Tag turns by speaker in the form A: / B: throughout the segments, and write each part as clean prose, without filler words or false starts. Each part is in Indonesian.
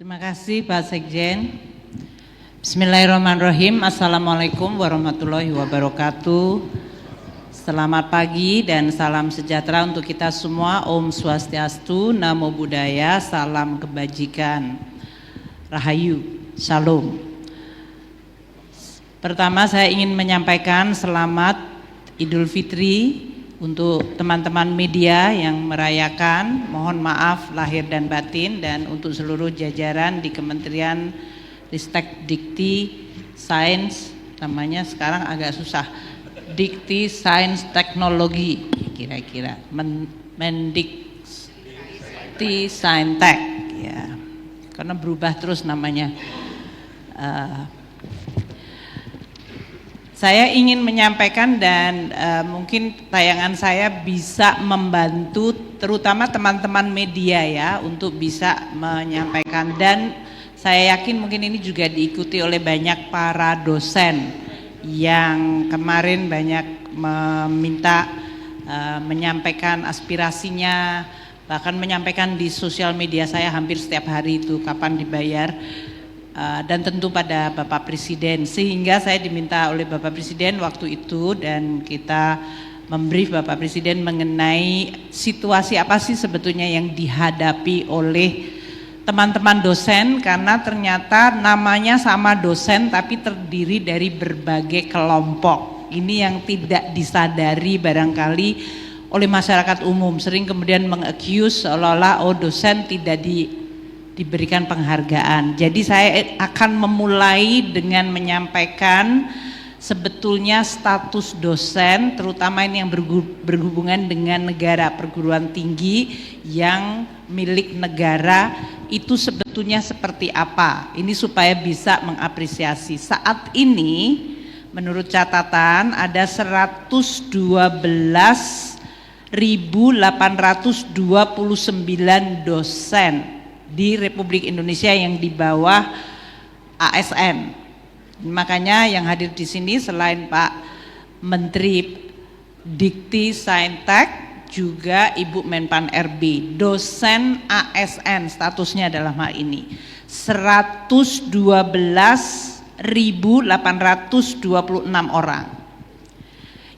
A: Terima kasih Pak Sekjen. Bismillahirrahmanirrahim. Assalamualaikum warahmatullahi wabarakatuh. Selamat pagi dan salam sejahtera untuk kita semua. Om Swastiastu, Namo Buddhaya, salam kebajikan. Rahayu, Shalom. Pertama saya ingin menyampaikan selamat Idul Fitri untuk teman-teman media yang merayakan, mohon maaf lahir dan batin, dan untuk seluruh jajaran di Kementerian Ristek Dikti Sains, namanya sekarang agak susah, Dikti Sains Teknologi kira-kira, Mendikti Saintek ya, karena berubah terus namanya. Saya ingin menyampaikan dan mungkin tayangan saya bisa membantu terutama teman-teman media ya untuk bisa menyampaikan, dan saya yakin mungkin ini juga diikuti oleh banyak para dosen yang kemarin banyak meminta menyampaikan aspirasinya, bahkan menyampaikan di sosial media saya hampir setiap hari itu kapan dibayar. Dan tentu pada Bapak Presiden, sehingga saya diminta oleh Bapak Presiden waktu itu dan kita membrief Bapak Presiden mengenai situasi apa sih sebetulnya yang dihadapi oleh teman-teman dosen, karena ternyata namanya sama dosen tapi terdiri dari berbagai kelompok. Ini yang tidak disadari barangkali oleh masyarakat umum, sering kemudian meng-accuse seolah-olah dosen tidak diberikan penghargaan. Jadi saya akan memulai dengan menyampaikan sebetulnya status dosen, terutama ini yang berhubungan dengan negara, perguruan tinggi yang milik negara itu sebetulnya seperti apa. Ini supaya bisa mengapresiasi. Saat ini menurut catatan ada 112.829 dosen di Republik Indonesia yang di bawah ASN. Makanya yang hadir di sini selain Pak Menteri Dikti Saintek juga Ibu Menpan RB, dosen ASN statusnya dalam hal ini 112.826 orang.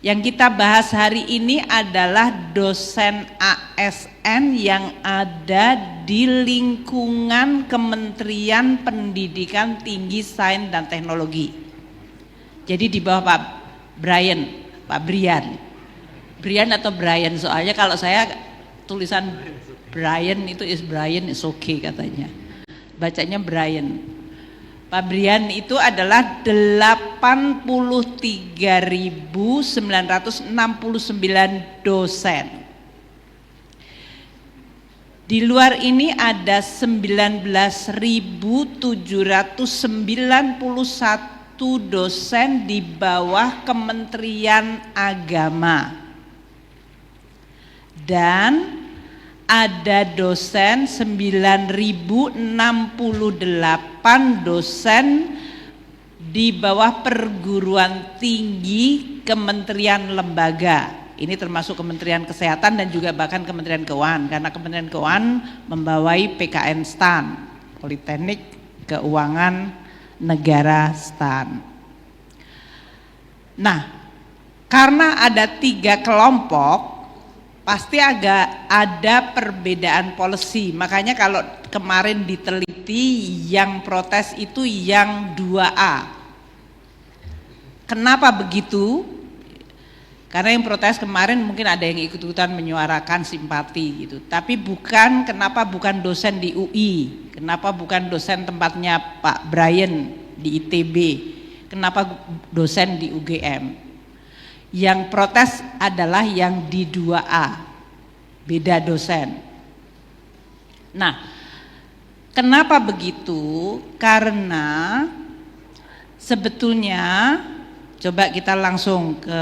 A: Yang kita bahas hari ini adalah dosen ASN yang ada di lingkungan Kementerian Pendidikan Tinggi, Sains dan Teknologi. Jadi di bawah Pak Brian atau Brian, soalnya kalau saya tulisan Brian itu Brian is okay katanya. Bacanya Brian. Pak Brian itu adalah 83.969 dosen. Di luar ini ada 19.791 dosen di bawah Kementerian Agama. Dan ada dosen 9.068 dosen di bawah perguruan tinggi kementerian lembaga. Ini termasuk Kementerian Kesehatan dan juga bahkan Kementerian Keuangan, karena Kementerian Keuangan membawai PKN STAN, Politeknik Keuangan Negara STAN. Nah, karena ada 3 kelompok, pasti agak ada perbedaan policy. Makanya kalau kemarin diteliti yang protes itu yang 2A. Kenapa begitu? Karena yang protes kemarin mungkin ada yang ikut-ikutan menyuarakan simpati gitu. Tapi kenapa bukan dosen di UI? Kenapa bukan dosen tempatnya Pak Brian di ITB? Kenapa dosen di UGM? Yang protes adalah yang di 2A, beda dosen. Nah, kenapa begitu? Karena sebetulnya, coba kita langsung ke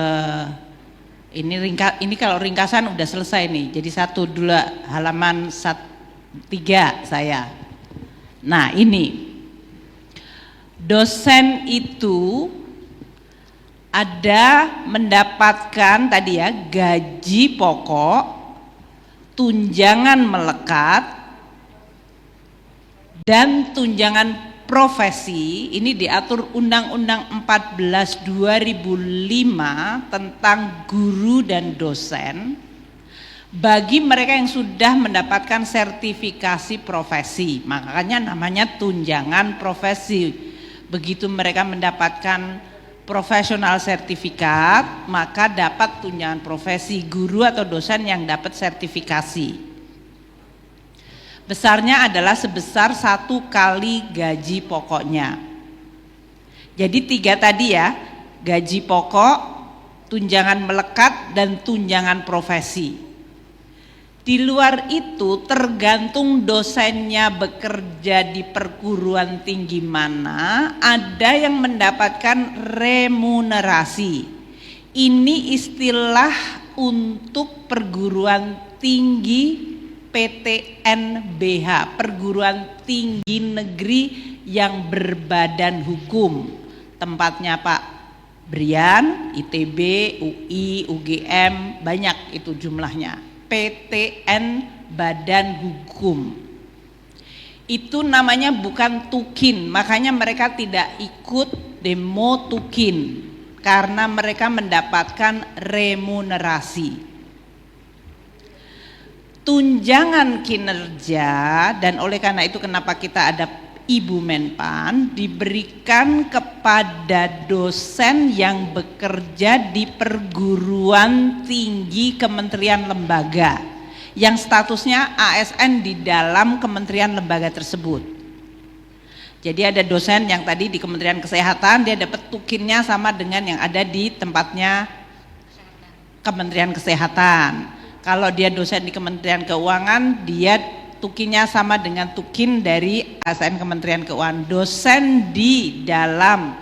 A: ini kalau ringkasan udah selesai nih. Jadi 1 halaman 3 saya. Nah ini, dosen itu ada mendapatkan tadi ya gaji pokok, tunjangan melekat, dan tunjangan profesi ini diatur Undang-Undang 14 2005 tentang guru dan dosen bagi mereka yang sudah mendapatkan sertifikasi profesi, makanya namanya tunjangan profesi. Begitu mereka mendapatkan profesional sertifikat, maka dapat tunjangan profesi. Guru atau dosen yang dapat sertifikasi, besarnya adalah sebesar 1 kali gaji pokoknya. Jadi 3 tadi ya, gaji pokok, tunjangan melekat, dan tunjangan profesi. Di luar itu tergantung dosennya bekerja di perguruan tinggi mana, ada yang mendapatkan remunerasi. Ini istilah untuk perguruan tinggi PTNBH, perguruan tinggi negeri yang berbadan hukum. Tempatnya Pak Brian, ITB, UI, UGM, banyak itu jumlahnya. PTN badan hukum. Itu namanya bukan tukin, makanya mereka tidak ikut demo tukin karena mereka mendapatkan remunerasi. Tunjangan kinerja, dan oleh karena itu kenapa kita ada Ibu Menpan, diberikan kepada dosen yang bekerja di perguruan tinggi kementerian lembaga yang statusnya ASN di dalam kementerian lembaga tersebut. Jadi ada dosen yang tadi di Kementerian Kesehatan, dia dapat tukinnya sama dengan yang ada di tempatnya Kementerian Kesehatan. Kalau dia dosen di Kementerian Keuangan, dia tukinnya sama dengan tukin dari ASN Kementerian Keuangan. Dosen di dalam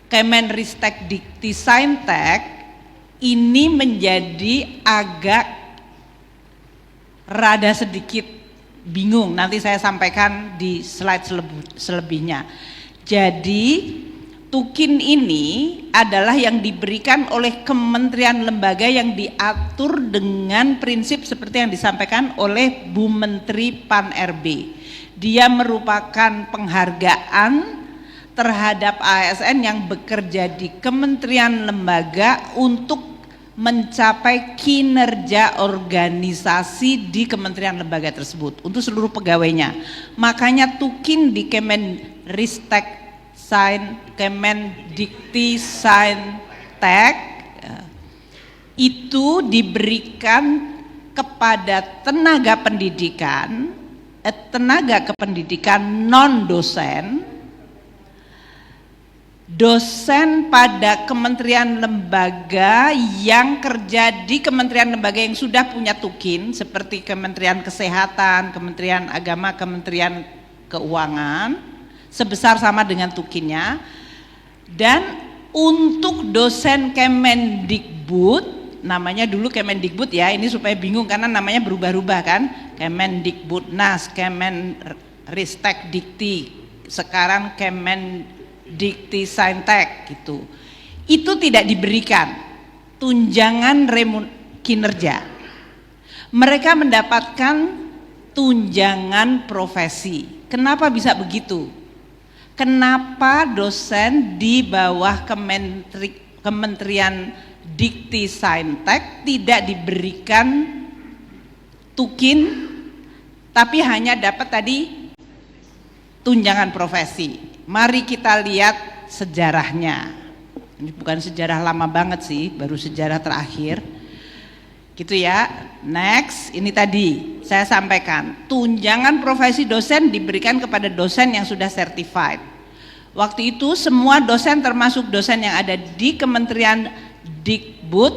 A: Kemenristek Dikti-Saintek ini menjadi agak rada sedikit bingung, nanti saya sampaikan di slide selebihnya. Jadi tukin ini adalah yang diberikan oleh kementerian lembaga yang diatur dengan prinsip seperti yang disampaikan oleh Bu Menteri Pan-RB. Dia merupakan penghargaan terhadap ASN yang bekerja di kementerian lembaga untuk mencapai kinerja organisasi di kementerian lembaga tersebut untuk seluruh pegawainya. Makanya tukin di Kemenristek Kemendikti-Saintek itu diberikan kepada tenaga pendidikan, tenaga kependidikan non-dosen, dosen pada kementerian lembaga yang kerja di kementerian lembaga yang sudah punya tukin seperti Kementerian Kesehatan, Kementerian Agama, Kementerian Keuangan, sebesar sama dengan tukinnya. Dan untuk dosen Kemendikbud, namanya dulu Kemendikbud ya, ini supaya bingung karena namanya berubah-ubah kan, Kemendikbudnas, Kemenristek Dikti, sekarang Kemendikti-Saintek gitu. Itu tidak diberikan tunjangan kinerja. Mereka mendapatkan tunjangan profesi. Kenapa bisa begitu? Kenapa dosen di bawah Kementerian Dikti-Saintek tidak diberikan tukin tapi hanya dapat tadi tunjangan profesi? Mari kita lihat sejarahnya. Ini bukan sejarah lama banget sih, baru sejarah terakhir gitu ya. Next, ini tadi saya sampaikan tunjangan profesi dosen diberikan kepada dosen yang sudah certified. Waktu itu semua dosen termasuk dosen yang ada di Kementerian Dikbud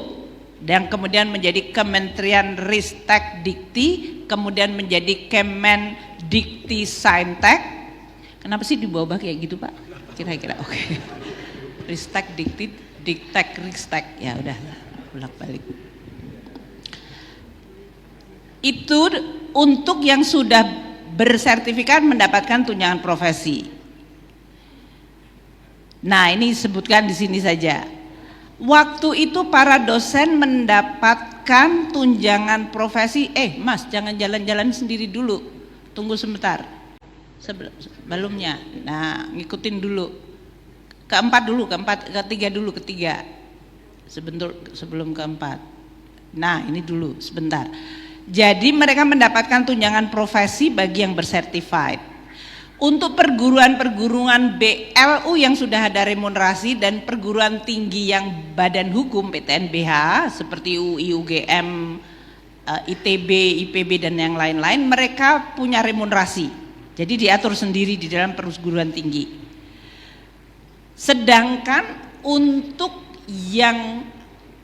A: dan kemudian menjadi Kementerian Ristek Dikti, kemudian menjadi Kemendikti-Saintek. Kenapa sih dibawa kayak gitu Pak? Kira-kira oke. Ristek Dikti, Diktek, Ristek, ya udah bolak-balik. Itu untuk yang sudah bersertifikat mendapatkan tunjangan profesi. Nah, ini sebutkan di sini saja. Waktu itu para dosen mendapatkan tunjangan profesi. Mas, jangan jalan-jalan sendiri dulu. Tunggu sebentar. Sebelumnya. Nah, ngikutin dulu. Ketiga. Sebelum keempat. Nah, ini dulu sebentar. Jadi mereka mendapatkan tunjangan profesi bagi yang bersertified. Untuk perguruan-perguruan BLU yang sudah ada remunerasi dan perguruan tinggi yang badan hukum PTNBH seperti UI, UGM, ITB, IPB dan yang lain-lain, mereka punya remunerasi. Jadi diatur sendiri di dalam perguruan tinggi. Sedangkan untuk yang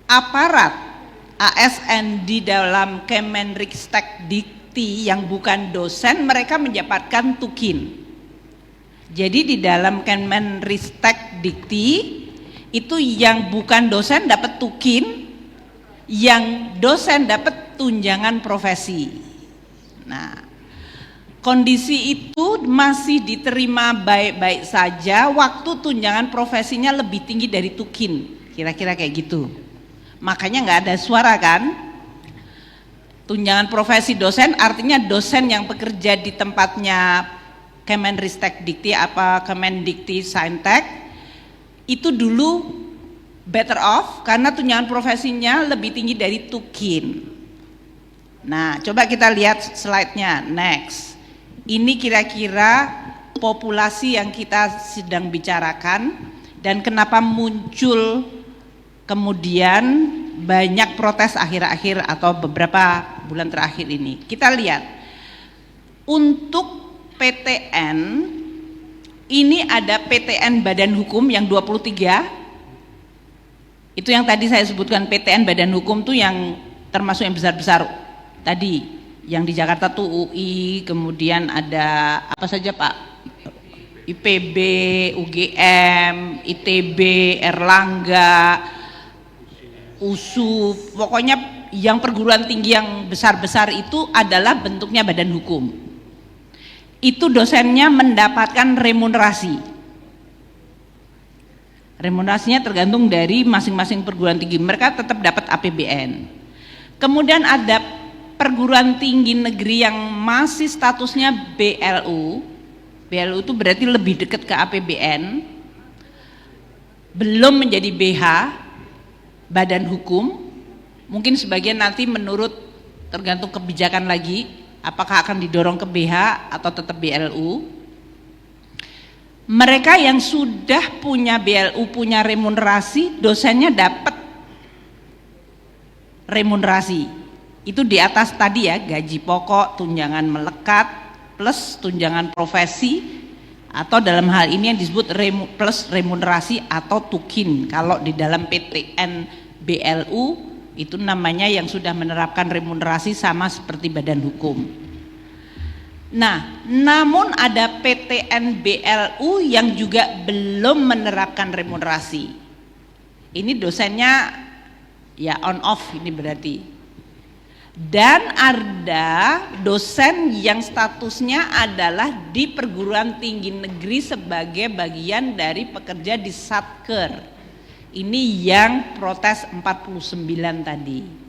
A: aparat ASN di dalam Kemenristek Dikti yang bukan dosen, mereka mendapatkan tukin. Jadi di dalam Kemenristek Dikti itu yang bukan dosen dapat tukin, yang dosen dapat tunjangan profesi. Nah, kondisi itu masih diterima baik-baik saja, waktu tunjangan profesinya lebih tinggi dari tukin, kira-kira kayak gitu. Makanya nggak ada suara kan? Tunjangan profesi dosen artinya dosen yang bekerja di tempatnya Kemenristek Dikti apa Kemendikti Saintek itu dulu better off karena tunjangan profesinya lebih tinggi dari tukin. Nah, coba kita lihat slide-nya next. Ini kira-kira populasi yang kita sedang bicarakan dan kenapa muncul kemudian banyak protes akhir-akhir atau beberapa bulan terakhir ini. Kita lihat untuk PTN ini ada PTN Badan Hukum yang 23, itu yang tadi saya sebutkan. PTN Badan Hukum tuh yang termasuk yang besar-besar tadi, yang di Jakarta tuh UI, kemudian ada apa saja Pak? IPB, UGM, ITB, Erlangga, USU, pokoknya yang perguruan tinggi yang besar-besar itu adalah bentuknya badan hukum. Itu dosennya mendapatkan remunerasi. Remunerasinya tergantung dari masing-masing perguruan tinggi. Mereka tetap dapat APBN. Kemudian ada perguruan tinggi negeri yang masih statusnya BLU. BLU itu berarti lebih dekat ke APBN. Belum menjadi BH, badan hukum. Mungkin sebagian nanti menurut tergantung kebijakan lagi. Apakah akan didorong ke BH atau tetap BLU? Mereka yang sudah punya BLU, punya remunerasi, dosennya dapat remunerasi. Itu di atas tadi ya, gaji pokok, tunjangan melekat, plus tunjangan profesi, atau dalam hal ini yang disebut plus remunerasi atau tukin. Kalau di dalam PTN BLU, itu namanya yang sudah menerapkan remunerasi sama seperti badan hukum. Nah, namun ada PTN BLU yang juga belum menerapkan remunerasi. Ini dosennya ya on off ini berarti. Dan ada dosen yang statusnya adalah di perguruan tinggi negeri sebagai bagian dari pekerja di Satker. Ini yang protes 49 tadi.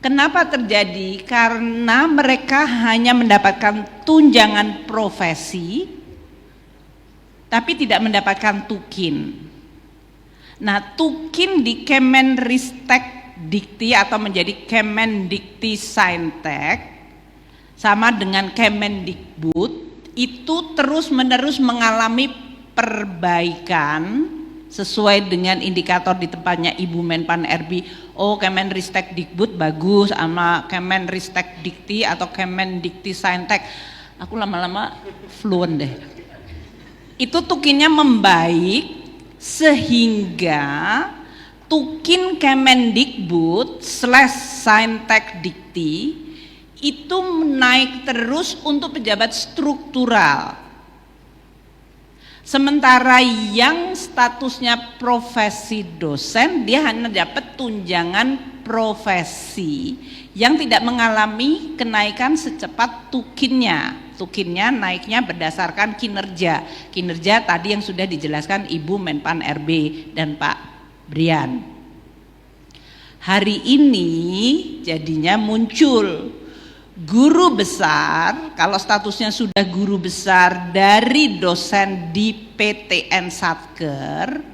A: Kenapa terjadi? Karena mereka hanya mendapatkan tunjangan profesi tapi tidak mendapatkan tukin. Nah, tukin di Kemenristek Dikti atau menjadi Kemendikti Saintek sama dengan Kemendikbud itu terus-menerus mengalami perbaikan sesuai dengan indikator di tempatnya Ibu Menpan RB. Oh, Kemenristek Dikbud bagus, sama Kemenristek Dikti atau Kemendikti Saintek aku lama-lama fluent deh. Itu tukinnya membaik sehingga tukin Kemendikbud / Saintek Dikti itu naik terus untuk pejabat struktural. Sementara yang statusnya profesi dosen dia hanya dapat tunjangan profesi yang tidak mengalami kenaikan secepat tukinnya. Tukinnya naiknya berdasarkan kinerja. Kinerja tadi yang sudah dijelaskan Ibu Menpan RB dan Pak Brian. Hari ini jadinya muncul Guru besar, kalau statusnya sudah guru besar dari dosen di PTN Satker,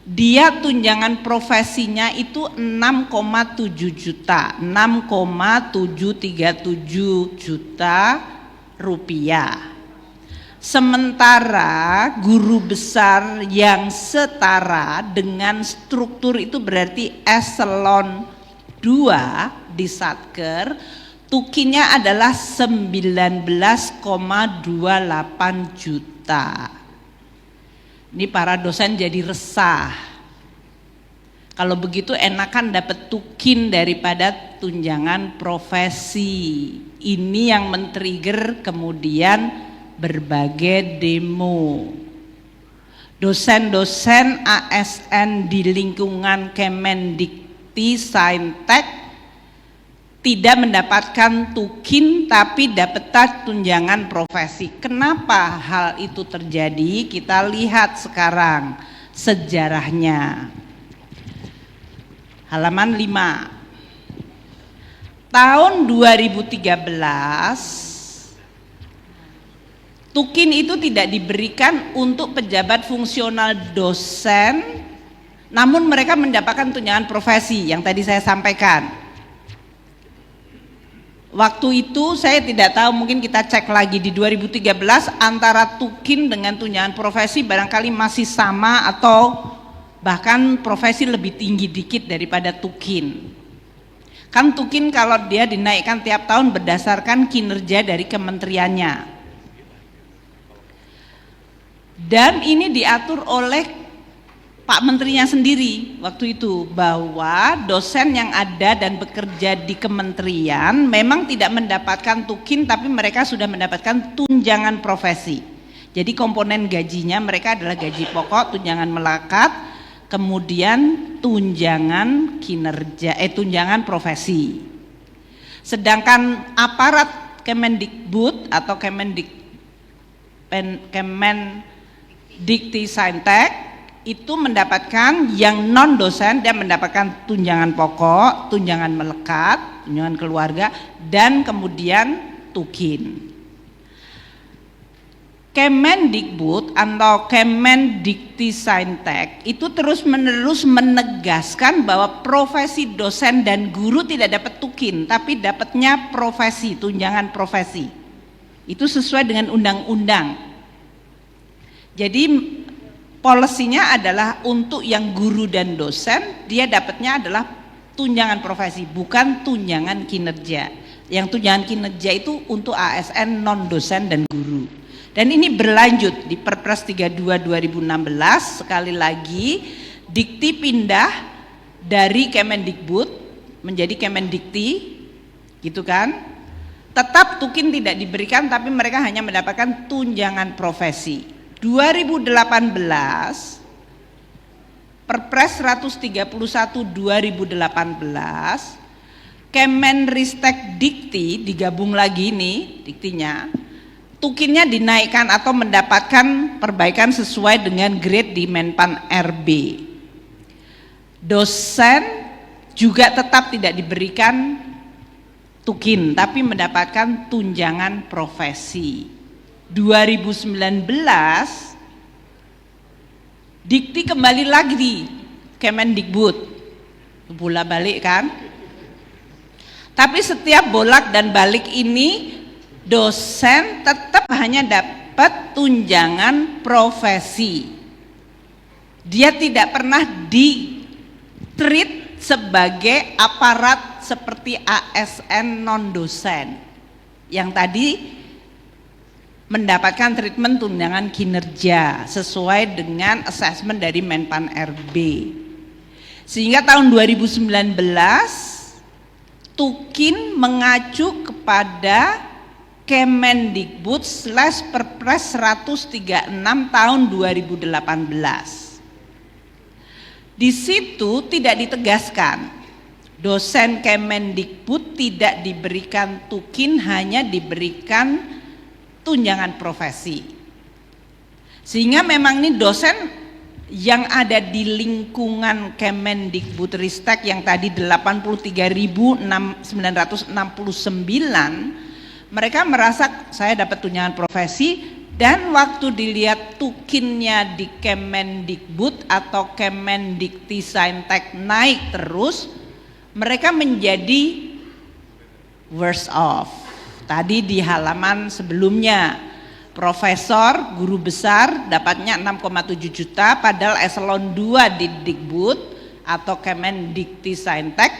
A: dia tunjangan profesinya itu 6,7 juta, 6,737 juta rupiah. Sementara guru besar yang setara dengan struktur itu berarti eselon 2 di Satker, tukinya adalah 19,28 juta. Ini para dosen jadi resah. Kalau begitu enakan dapat tukin daripada tunjangan profesi. Ini yang men-trigger kemudian berbagai demo. Dosen-dosen ASN di lingkungan Kemendikti Saintek tidak mendapatkan tukin tapi dapat tunjangan profesi. Kenapa hal itu terjadi? Kita lihat sekarang sejarahnya. Halaman 5. Tahun 2013 tukin itu tidak diberikan untuk pejabat fungsional dosen, namun mereka mendapatkan tunjangan profesi yang tadi saya sampaikan. Waktu itu saya tidak tahu, mungkin kita cek lagi di 2013 antara tukin dengan tunjangan profesi barangkali masih sama atau bahkan profesi lebih tinggi dikit daripada tukin. Kan tukin kalau dia dinaikkan tiap tahun berdasarkan kinerja dari kementeriannya. Dan ini diatur oleh Pak Menterinya sendiri waktu itu, bahwa dosen yang ada dan bekerja di kementerian memang tidak mendapatkan tukin tapi mereka sudah mendapatkan tunjangan profesi. Jadi komponen gajinya mereka adalah gaji pokok, tunjangan melekat, kemudian tunjangan kinerja, tunjangan profesi. Sedangkan aparat Kemendikbud atau Kemendikti Saintek itu mendapatkan, yang non dosen dia mendapatkan tunjangan pokok, tunjangan melekat, tunjangan keluarga, dan kemudian tukin. Kemendikbud atau Kemendikti Saintek itu terus-menerus menegaskan bahwa profesi dosen dan guru tidak dapat tukin, tapi dapatnya profesi, tunjangan profesi. Itu sesuai dengan undang-undang. Jadi polisinya adalah untuk yang guru dan dosen dia dapatnya adalah tunjangan profesi, bukan tunjangan kinerja. Yang tunjangan kinerja itu untuk ASN non dosen dan guru. Dan ini berlanjut di Perpres 32 2016. Sekali lagi Dikti pindah dari Kemendikbud menjadi Kemendikti, gitu kan? Tetap tukin tidak diberikan tapi mereka hanya mendapatkan tunjangan profesi. 2018 Perpres 131 2018 Kemenristek Dikti digabung lagi nih diktinya, tukinnya dinaikkan atau mendapatkan perbaikan sesuai dengan grade di Menpan RB. Dosen juga tetap tidak diberikan tukin tapi mendapatkan tunjangan profesi. 2019 Dikti kembali lagi di Kemendikbud, bolak balik kan, tapi setiap bolak dan balik ini dosen tetap hanya dapat tunjangan profesi, dia tidak pernah di treat sebagai aparat seperti ASN non dosen yang tadi mendapatkan treatment tunjangan kinerja sesuai dengan assessment dari Menpan RB. Sehingga tahun 2019 tukin mengacu kepada Kemendikbud / Perpres 136 tahun 2018. Di situ tidak ditegaskan dosen Kemendikbud tidak diberikan tukin, hanya diberikan tunjangan profesi. Sehingga memang ini dosen yang ada di lingkungan Kemendikbudristek yang tadi 83.969, mereka merasa saya dapat tunjangan profesi, dan waktu dilihat tukinnya di Kemendikbud atau Kemendiktisaintek naik terus, mereka menjadi worse off. Tadi di halaman sebelumnya, profesor, guru besar dapatnya 6,7 juta, padahal eselon 2 di Dikbud atau Kemendiktisaintek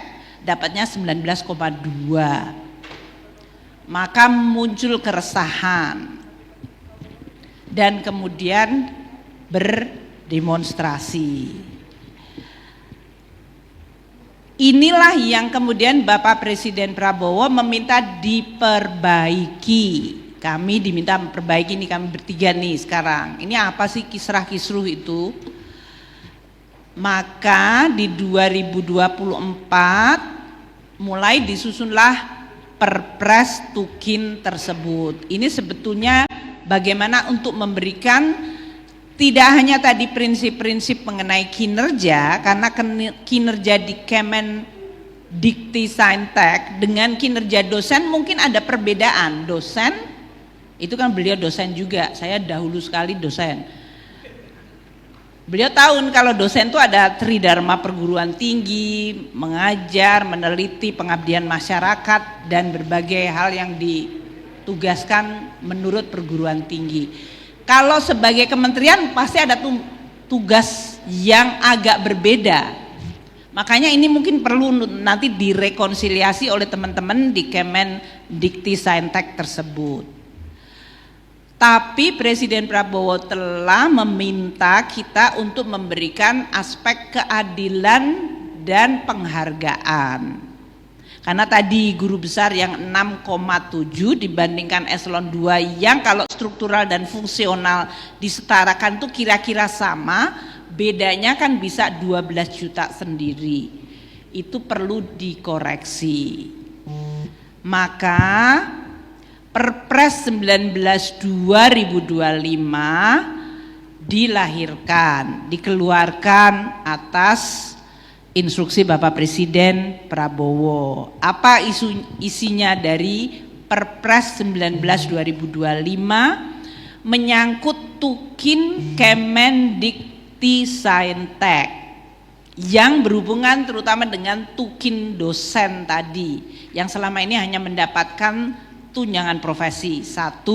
A: dapatnya 19,2. Maka muncul keresahan dan kemudian berdemonstrasi. Inilah yang kemudian Bapak Presiden Prabowo meminta diperbaiki. Kami diminta memperbaiki, ini kami bertiga nih sekarang. Ini apa sih kisrah-kisruh itu? Maka di 2024 mulai disusunlah Perpres Tukin tersebut. Ini sebetulnya bagaimana untuk memberikan tidak hanya tadi prinsip-prinsip mengenai kinerja, karena kinerja di Kemendiktisaintek dengan kinerja dosen mungkin ada perbedaan. Dosen itu kan beliau dosen juga, saya dahulu sekali dosen. Beliau tahu kalau dosen itu ada tridharma perguruan tinggi, mengajar, meneliti, pengabdian masyarakat, dan berbagai hal yang ditugaskan menurut perguruan tinggi. Kalau sebagai kementerian pasti ada tugas yang agak berbeda. Makanya ini mungkin perlu nanti direkonsiliasi oleh teman-teman di Kemendiktisaintek tersebut. Tapi Presiden Prabowo telah meminta kita untuk memberikan aspek keadilan dan penghargaan. Karena tadi guru besar yang 6,7 dibandingkan eselon 2 yang kalau struktural dan fungsional disetarakan itu kira-kira sama, bedanya kan bisa 12 juta sendiri. Itu perlu dikoreksi. Maka Perpres 19 2025 dilahirkan, dikeluarkan atas instruksi Bapak Presiden Prabowo. Apa isinya dari Perpres 19 2025? Menyangkut Tukin Kemendiktisaintek yang berhubungan terutama dengan Tukin dosen tadi yang selama ini hanya mendapatkan tunjangan profesi. 1.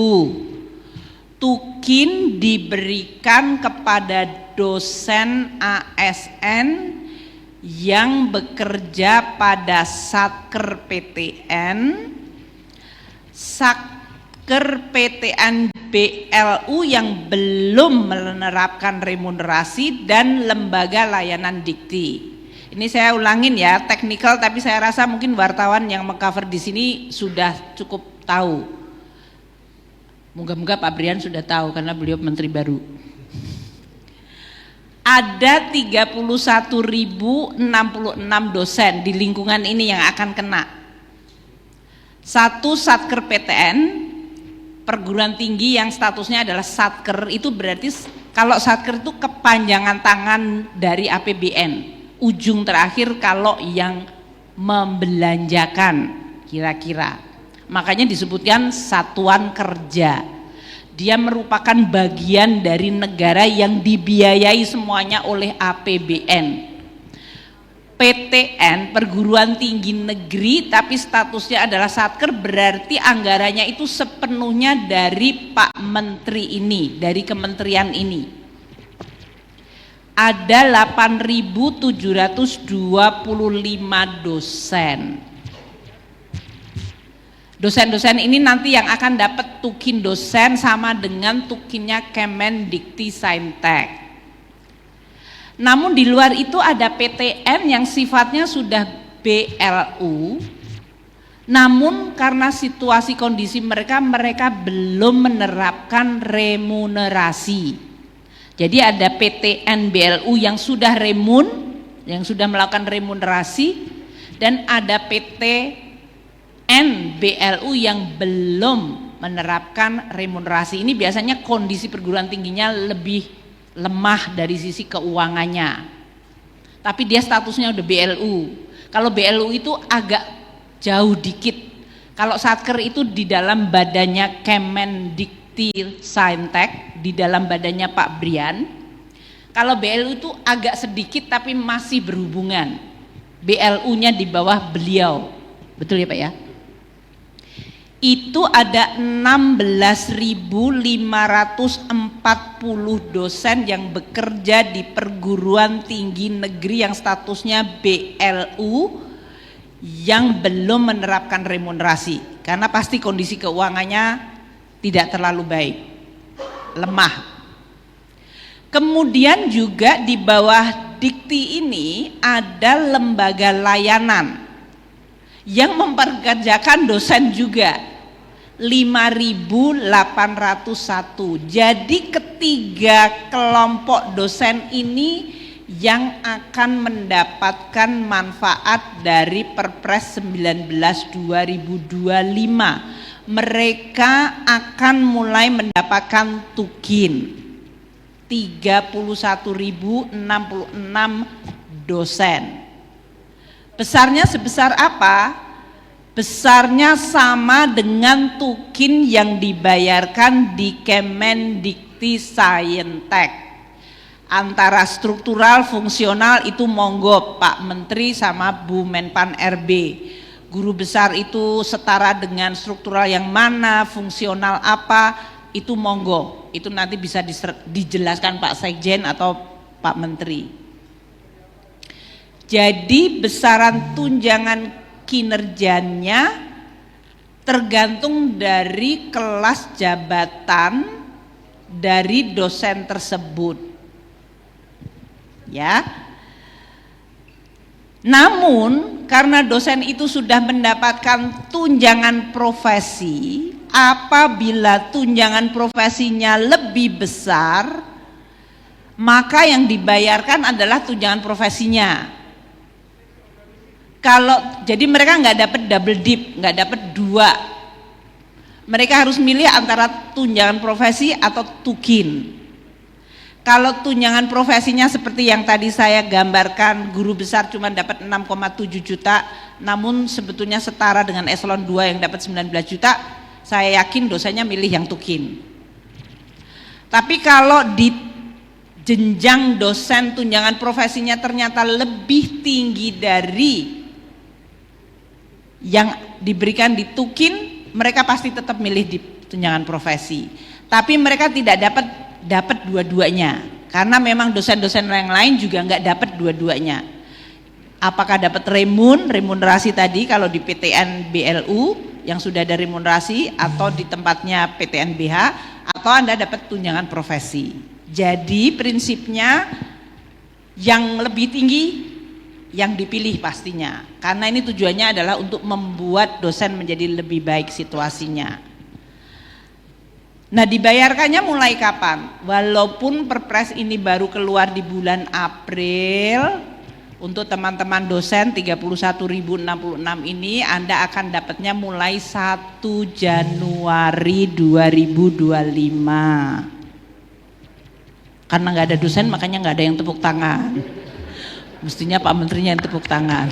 A: Tukin diberikan kepada dosen ASN yang bekerja pada Satker PTN, Satker PTN BLU yang belum menerapkan remunerasi, dan lembaga layanan dikti. Ini saya ulangin ya, teknikal, tapi saya rasa mungkin wartawan yang mengcover di sini sudah cukup tahu. Moga-moga Pak Brian sudah tahu karena beliau menteri baru. Ada 31.066 dosen di lingkungan ini yang akan kena. 1. Satker PTN, perguruan tinggi yang statusnya adalah Satker, itu berarti kalau Satker itu kepanjangan tangan dari APBN. Ujung terakhir kalau yang membelanjakan kira-kira. Makanya disebutkan satuan kerja. Dia merupakan bagian dari negara yang dibiayai semuanya oleh APBN. PTN, perguruan tinggi negeri, tapi statusnya adalah Satker, berarti anggarannya itu sepenuhnya dari Pak Menteri ini, dari kementerian ini. Ada 8.725 dosen. Dosen-dosen ini nanti yang akan dapat tukin dosen sama dengan tukinnya Kemendiktisaintek. Namun di luar itu ada PTN yang sifatnya sudah BLU, namun karena situasi kondisi mereka belum menerapkan remunerasi. Jadi ada PTN BLU yang sudah yang sudah melakukan remunerasi, dan ada PTN BLU yang belum menerapkan remunerasi. Ini biasanya kondisi perguruan tingginya lebih lemah dari sisi keuangannya. Tapi dia statusnya udah BLU. Kalau BLU itu agak jauh dikit. Kalau Satker itu di dalam badannya Kemendikti Saintek, di dalam badannya Pak Brian. Kalau BLU itu agak sedikit tapi masih berhubungan. BLU-nya di bawah beliau. Betul ya Pak ya? Itu ada 16.540 dosen yang bekerja di perguruan tinggi negeri yang statusnya BLU yang belum menerapkan remunerasi karena pasti kondisi keuangannya tidak terlalu baik, lemah. Kemudian juga di bawah Dikti ini ada lembaga layanan yang memperkerjakan dosen juga 5.801. Jadi ketiga kelompok dosen ini yang akan mendapatkan manfaat dari Perpres 19 2025. Mereka akan mulai mendapatkan tukin 31.066 dosen. Besarnya sebesar apa? Besarnya sama dengan tukin yang dibayarkan di Kemendikti Saintek. Antara struktural fungsional itu monggo Pak Menteri sama Bu Menpan RB. Guru besar itu setara dengan struktural yang mana, fungsional apa, itu monggo. Itu nanti bisa dijelaskan Pak Sekjen atau Pak Menteri. Jadi besaran tunjangan kinerjanya tergantung dari kelas jabatan dari dosen tersebut. Ya. Namun karena dosen itu sudah mendapatkan tunjangan profesi, apabila tunjangan profesinya lebih besar, maka yang dibayarkan adalah tunjangan profesinya. Kalau jadi mereka nggak dapat double dip, nggak dapat dua. Mereka harus milih antara tunjangan profesi atau tukin. Kalau tunjangan profesinya seperti yang tadi saya gambarkan, guru besar cuma dapat 6,7 juta, namun sebetulnya setara dengan eselon 2 yang dapat 19 juta, saya yakin dosennya milih yang tukin. Tapi kalau di jenjang dosen tunjangan profesinya ternyata lebih tinggi dari yang diberikan di tukin, mereka pasti tetap milih di tunjangan profesi. Tapi mereka tidak dapat dua-duanya, karena memang dosen-dosen yang lain juga nggak dapat dua-duanya. Apakah dapat remunerasi tadi kalau di PTN BLU yang sudah ada remunerasi, atau di tempatnya PTN BH, atau Anda dapat tunjangan profesi. Jadi prinsipnya yang lebih tinggi yang dipilih pastinya, karena ini tujuannya adalah untuk membuat dosen menjadi lebih baik situasinya. Nah, dibayarkannya mulai kapan? Walaupun Perpres ini baru keluar di bulan April, untuk teman-teman dosen 31.066 ini Anda akan dapatnya mulai 1 Januari 2025. Karena nggak ada dosen makanya nggak ada yang tepuk tangan. Mestinya Pak Menterinya yang tepuk tangan.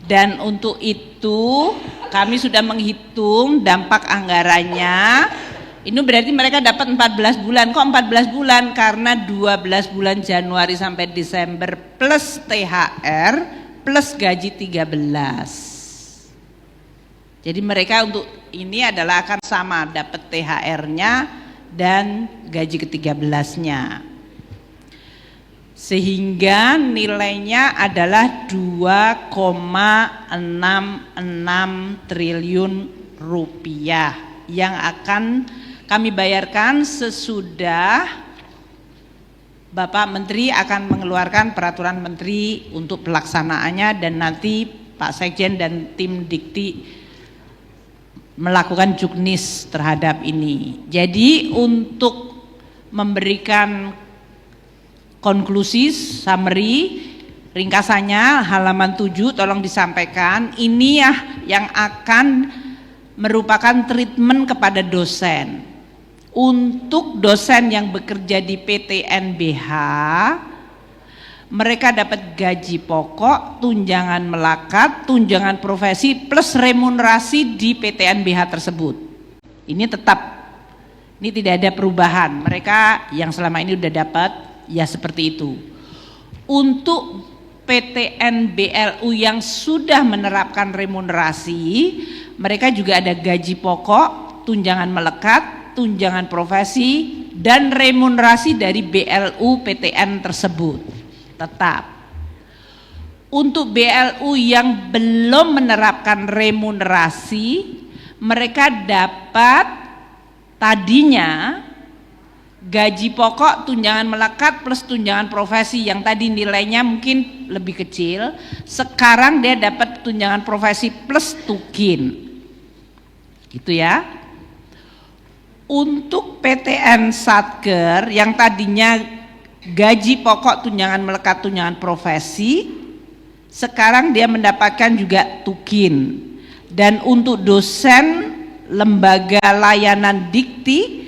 A: Dan untuk itu kami sudah menghitung dampak anggarannya. Ini berarti mereka dapat 14 bulan. Kok 14 bulan? Karena 12 bulan Januari sampai Desember plus THR plus gaji 13. Jadi mereka untuk ini adalah akan sama, dapat THR-nya dan gaji ke-13-nya. Sehingga nilainya adalah 2,66 triliun rupiah yang akan kami bayarkan sesudah Bapak Menteri akan mengeluarkan peraturan Menteri untuk pelaksanaannya, dan nanti Pak Sekjen dan tim Dikti melakukan juknis terhadap ini. Jadi untuk memberikan konklusi, summary, ringkasannya halaman 7 tolong disampaikan, ini ya yang akan merupakan treatment kepada dosen. Untuk dosen yang bekerja di PTNBH, mereka dapat gaji pokok, tunjangan melekat, tunjangan profesi plus remunerasi di PTNBH tersebut. Ini tetap, ini tidak ada perubahan. Mereka yang selama ini udah dapat ya seperti itu. Untuk PTNBLU yang sudah menerapkan remunerasi, mereka juga ada gaji pokok, tunjangan melekat, tunjangan profesi, dan remunerasi dari BLU PTN tersebut tetap. Untuk BLU yang belum menerapkan remunerasi, mereka dapat tadinya gaji pokok, tunjangan melekat plus tunjangan profesi yang tadi nilainya mungkin lebih kecil, sekarang dia dapat tunjangan profesi plus tukin. Gitu ya. Untuk PTN Satker yang tadinya gaji pokok, tunjangan melekat, tunjangan profesi, sekarang dia mendapatkan juga tukin. Dan untuk dosen lembaga layanan dikti,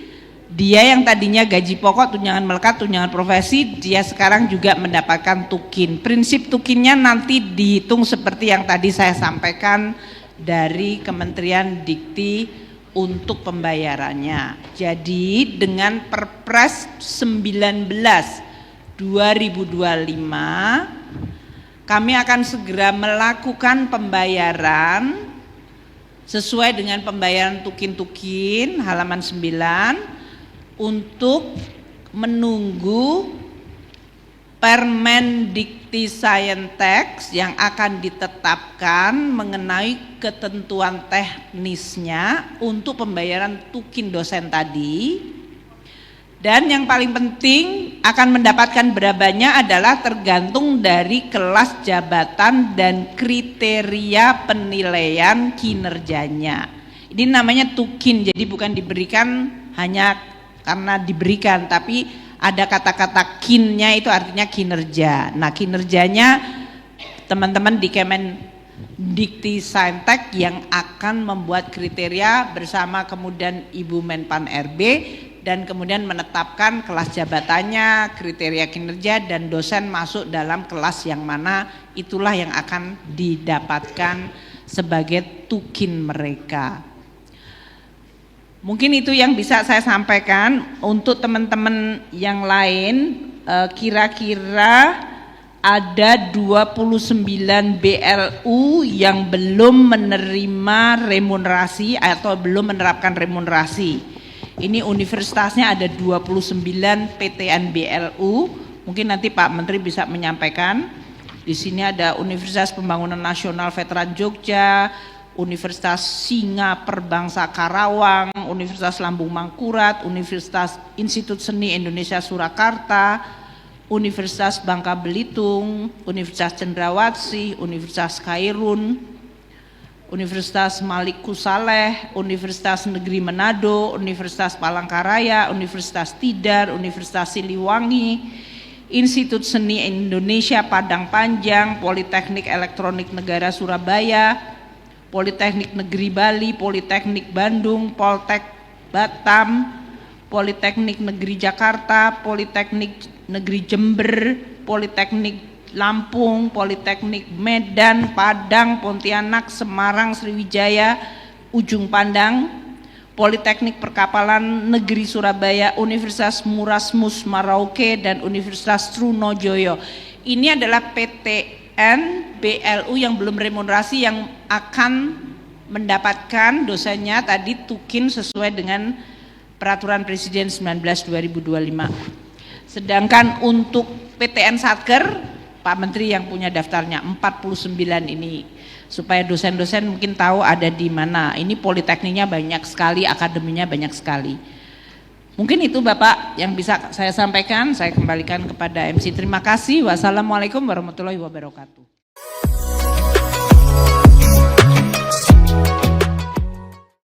A: dia yang tadinya gaji pokok, tunjangan melekat, tunjangan profesi, dia sekarang juga mendapatkan tukin. Prinsip tukinnya nanti dihitung seperti yang tadi saya sampaikan dari Kementerian Dikti untuk pembayarannya. Jadi dengan Perpres 19 2025 kami akan segera melakukan pembayaran sesuai dengan pembayaran tukin-tukin halaman 9 untuk menunggu Permendikti-Saintek yang akan ditetapkan mengenai ketentuan teknisnya untuk pembayaran tukin dosen tadi. Dan yang paling penting akan mendapatkan berapanya adalah tergantung dari kelas jabatan dan kriteria penilaian kinerjanya. Ini namanya tukin, jadi bukan diberikan hanya karena diberikan, tapi ada kata-kata kinnya itu artinya kinerja. Nah, kinerjanya teman-teman di Kemendikti-Saintek yang akan membuat kriteria bersama kemudian Ibu Menpan RB dan kemudian menetapkan kelas jabatannya, kriteria kinerja, dan dosen masuk dalam kelas yang mana, itulah yang akan didapatkan sebagai tukin mereka. Mungkin itu yang bisa saya sampaikan. Untuk teman-teman yang lain, kira-kira ada 29 BLU yang belum menerima remunerasi atau belum menerapkan remunerasi. Ini universitasnya ada 29 PTN BLU. Mungkin nanti Pak Menteri bisa menyampaikan. Di sini ada Universitas Pembangunan Nasional Veteran Jogja, Universitas Singa Perbangsa Karawang, Universitas Lambung Mangkurat, Universitas Institut Seni Indonesia Surakarta, Universitas Bangka Belitung, Universitas Cendrawasih, Universitas Kairun, Universitas Maliku Saleh, Universitas Negeri Manado, Universitas Palangkaraya, Universitas Tidar, Universitas Siliwangi, Institut Seni Indonesia Padang Panjang, Politeknik Elektronik Negara Surabaya, Politeknik Negeri Bali, Politeknik Bandung, Poltek Batam, Politeknik Negeri Jakarta, Politeknik Negeri Jember, Politeknik Lampung, Politeknik Medan, Padang, Pontianak, Semarang, Sriwijaya, Ujung Pandang, Politeknik Perkapalan Negeri Surabaya, Universitas Murasmus Merauke, dan Universitas Trunojoyo. Ini adalah PTN BLU yang belum remunerasi yang akan mendapatkan dosennya tadi tukin sesuai dengan Peraturan Presiden 19 2025. Sedangkan untuk PTN Satker, Pak Menteri yang punya daftarnya 49 ini, supaya dosen-dosen mungkin tahu ada di mana. Ini politekniknya banyak sekali, akademinya banyak sekali. Mungkin itu Bapak yang bisa saya sampaikan. Saya kembalikan kepada MC. Terima kasih. Wassalamualaikum warahmatullahi wabarakatuh.